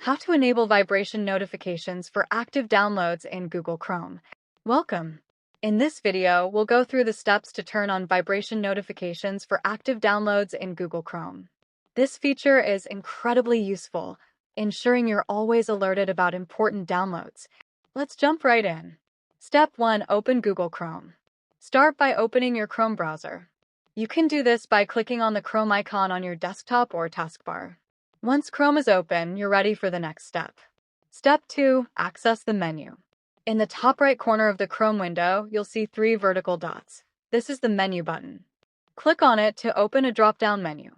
How to enable vibration notifications for active downloads in Google Chrome. Welcome! In this video, we'll go through the steps to turn on vibration notifications for active downloads in Google Chrome. This feature is incredibly useful, ensuring you're always alerted about important downloads. Let's jump right in. Step 1. Open Google Chrome. Start by opening your Chrome browser. You can do this by clicking on the Chrome icon on your desktop or taskbar. Once Chrome is open, you're ready for the next step. Step 2. Access the menu. In the top right corner of the Chrome window, you'll see 3 vertical dots. This is the menu button. Click on it to open a drop-down menu.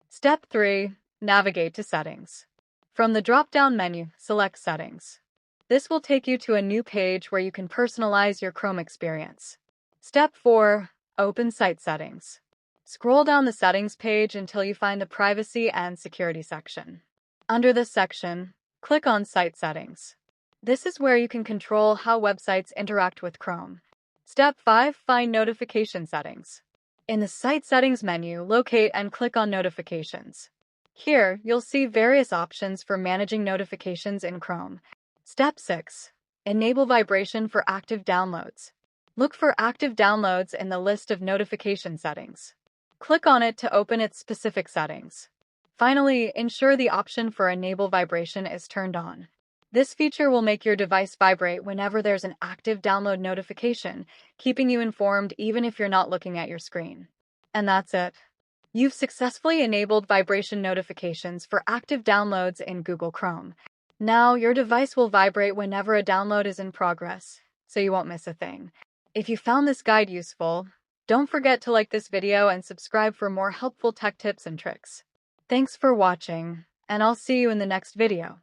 Step 3. Navigate to Settings. From the drop-down menu, select Settings. This will take you to a new page where you can personalize your Chrome experience. Step 4. Open Site Settings. Scroll down the Settings page until you find the Privacy and Security section. Under this section, click on Site Settings. This is where you can control how websites interact with Chrome. Step 5. Find Notification Settings. In the Site Settings menu, locate and click on Notifications. Here, you'll see various options for managing notifications in Chrome. Step 6. Enable vibration for active downloads. Look for active downloads in the list of notification settings. Click on it to open its specific settings. Finally, ensure the option for Enable Vibration is turned on. This feature will make your device vibrate whenever there's an active download notification, keeping you informed even if you're not looking at your screen. And that's it. You've successfully enabled vibration notifications for active downloads in Google Chrome. Now, your device will vibrate whenever a download is in progress, so you won't miss a thing. If you found this guide useful, don't forget to like this video and subscribe for more helpful tech tips and tricks. Thanks for watching, and I'll see you in the next video.